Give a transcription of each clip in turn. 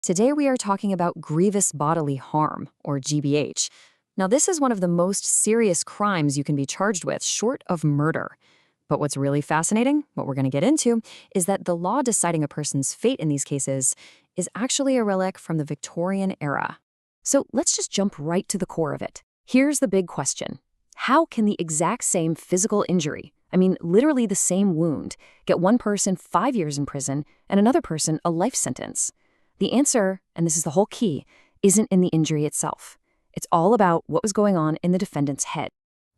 Today we are talking about grievous bodily harm, or GBH. Now, this is one of the most serious crimes you can be charged with, short of murder. But what's really fascinating, what we're going to get into, is that the law deciding a person's fate in these cases is actually a relic from the Victorian era. So let's just jump right to the core of it. Here's the big question. How can the exact same physical injury, literally the same wound, get one person 5 years in prison and another person a life sentence? The answer, and this is the whole key, isn't in the injury itself. It's all about what was going on in the defendant's head.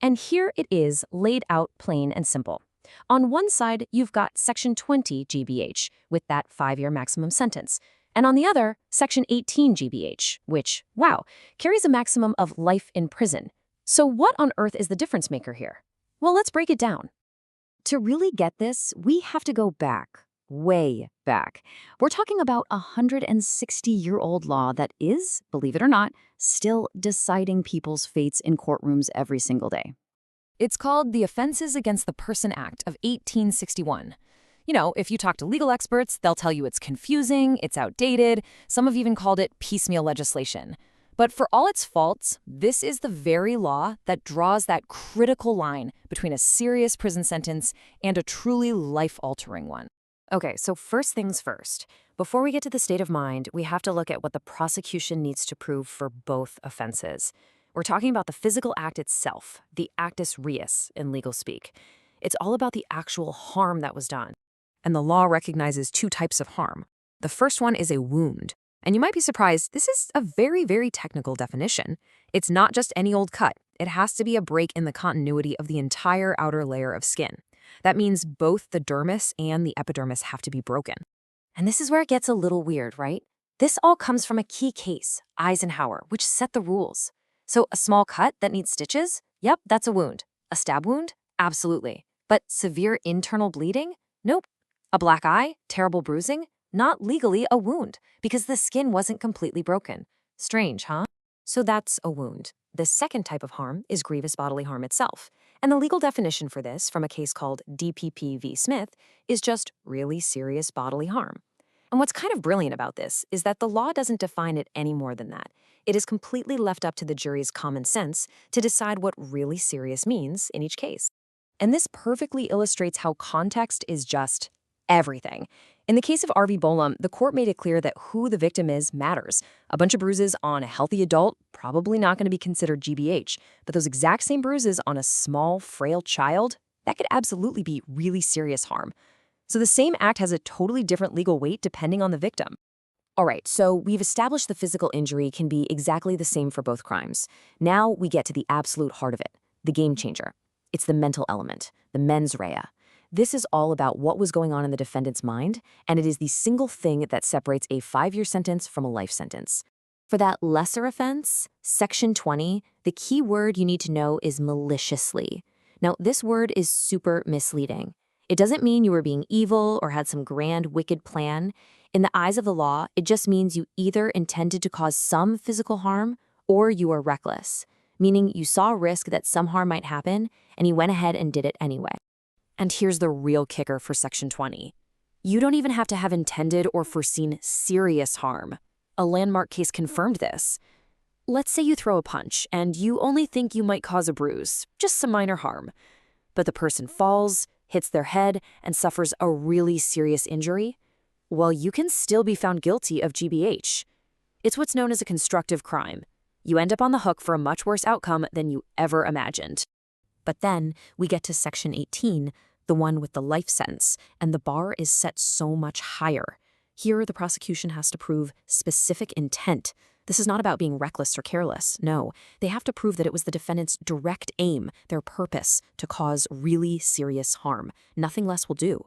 And here it is laid out plain and simple. On one side, you've got Section 20 GBH, with that 5-year maximum sentence. And on the other, Section 18 GBH, which, wow, carries a maximum of life in prison. So what on earth is the difference maker here? Well, let's break it down. To really get this, we have to go back. Way back. We're talking about a 160-year-old law that is, believe it or not, still deciding people's fates in courtrooms every single day. It's called the Offenses Against the Person Act of 1861. You know, if you talk to legal experts, they'll tell you it's confusing, it's outdated, some have even called it piecemeal legislation. But for all its faults, this is the very law that draws that critical line between a serious prison sentence and a truly life-altering one. Okay, so first things first. Before we get to the state of mind, we have to look at what the prosecution needs to prove for both offenses. We're talking about the physical act itself, the actus reus in legal speak. It's all about the actual harm that was done. And the law recognizes two types of harm. The first one is a wound. And you might be surprised, this is a very, very technical definition. It's not just any old cut. It has to be a break in the continuity of the entire outer layer of skin. That means both the dermis and the epidermis have to be broken. And this is where it gets a little weird, right? This all comes from a key case, Eisenhower, which set the rules. So a small cut that needs stitches? Yep, that's a wound. A stab wound? Absolutely. But severe internal bleeding? Nope. A black eye? Terrible bruising? Not legally a wound, because the skin wasn't completely broken. Strange, huh? So that's a wound. The second type of harm is grievous bodily harm itself. And the legal definition for this, from a case called DPP v. Smith, is just really serious bodily harm. And what's kind of brilliant about this is that the law doesn't define it any more than that. It is completely left up to the jury's common sense to decide what really serious means in each case. And this perfectly illustrates how context is just everything. In the case of R.V. Bolam, the court made it clear that who the victim is matters. A bunch of bruises on a healthy adult, probably not going to be considered GBH, but those exact same bruises on a small, frail child, that could absolutely be really serious harm. So the same act has a totally different legal weight depending on the victim. All right, so we've established the physical injury can be exactly the same for both crimes. Now we get to the absolute heart of it, the game changer. It's the mental element, the mens rea. This is all about what was going on in the defendant's mind, and it is the single thing that separates a 5-year sentence from a life sentence. For that lesser offense, Section 20, the key word you need to know is maliciously. Now, this word is super misleading. It doesn't mean you were being evil or had some grand, wicked plan. In the eyes of the law, it just means you either intended to cause some physical harm or you were reckless, meaning you saw a risk that some harm might happen, and you went ahead and did it anyway. And here's the real kicker for Section 20. You don't even have to have intended or foreseen serious harm. A landmark case confirmed this. Let's say you throw a punch and you only think you might cause a bruise, just some minor harm. But the person falls, hits their head, and suffers a really serious injury. Well, you can still be found guilty of GBH. It's what's known as a constructive crime. You end up on the hook for a much worse outcome than you ever imagined. But then we get to Section 18, the one with the life sentence, and the bar is set so much higher. Here, the prosecution has to prove specific intent. This is not about being reckless or careless. No, they have to prove that it was the defendant's direct aim, their purpose, to cause really serious harm. Nothing less will do.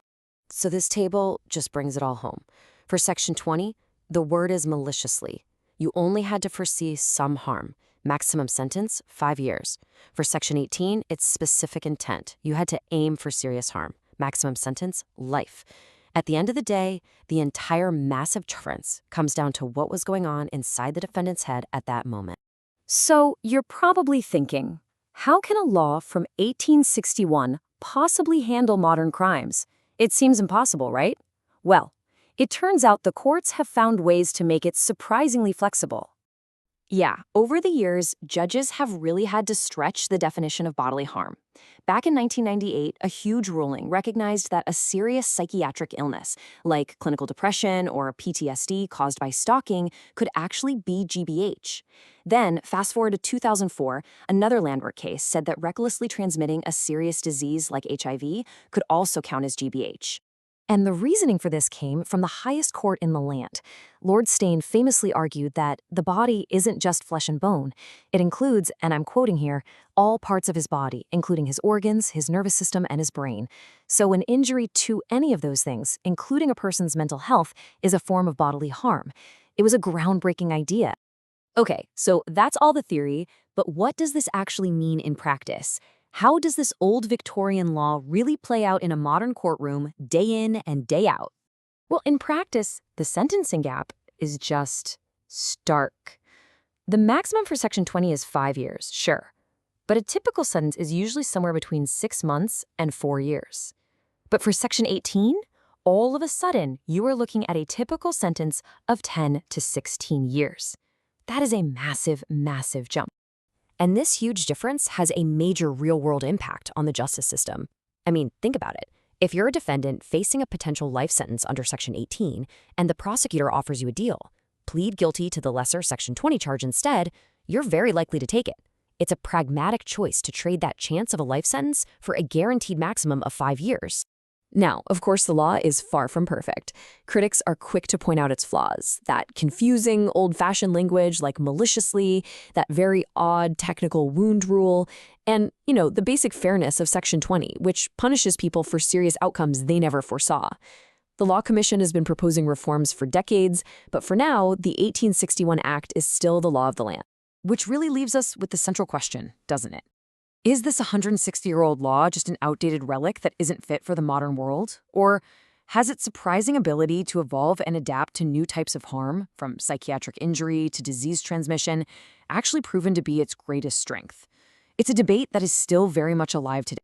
So this table just brings it all home. For Section 20, the word is maliciously. You only had to foresee some harm. Maximum sentence, 5 years. For Section 18, it's specific intent. You had to aim for serious harm. Maximum sentence, life. At the end of the day, the entire massive difference comes down to what was going on inside the defendant's head at that moment. So you're probably thinking, how can a law from 1861 possibly handle modern crimes? It seems impossible, right? Well, It turns out the courts have found ways to make it surprisingly flexible. Yeah, over the years, judges have really had to stretch the definition of bodily harm. Back in 1998, a huge ruling recognized that a serious psychiatric illness, like clinical depression or PTSD caused by stalking, could actually be GBH. Then, fast forward to 2004, another landmark case said that recklessly transmitting a serious disease like HIV could also count as GBH. And the reasoning for this came from the highest court in the land. Lord Steyn famously argued that the body isn't just flesh and bone. It includes, and I'm quoting here, all parts of his body, including his organs, his nervous system, and his brain. So an injury to any of those things, including a person's mental health, is a form of bodily harm. It was a groundbreaking idea. Okay, so that's all the theory, but what does this actually mean in practice? How does this old Victorian law really play out in a modern courtroom day in and day out? Well, in practice, the sentencing gap is just stark. The maximum for Section 20 is 5 years, sure, but a typical sentence is usually somewhere between 6 months and 4 years. But for Section 18, all of a sudden, you are looking at a typical sentence of 10 to 16 years. That is a massive, massive jump. And this huge difference has a major real-world impact on the justice system. I mean, think about it. If you're a defendant facing a potential life sentence under Section 18 and the prosecutor offers you a deal, plead guilty to the lesser Section 20 charge instead, you're very likely to take it. It's a pragmatic choice to trade that chance of a life sentence for a guaranteed maximum of 5 years. Now, of course, the law is far from perfect. Critics are quick to point out its flaws, that confusing, old-fashioned language like maliciously, that very odd technical wound rule, and, the basic fairness of Section 20, which punishes people for serious outcomes they never foresaw. The Law Commission has been proposing reforms for decades, but for now, the 1861 Act is still the law of the land. Which really leaves us with the central question, doesn't it? Is this 160-year-old law just an outdated relic that isn't fit for the modern world? Or has its surprising ability to evolve and adapt to new types of harm, from psychiatric injury to disease transmission, actually proven to be its greatest strength? It's a debate that is still very much alive today.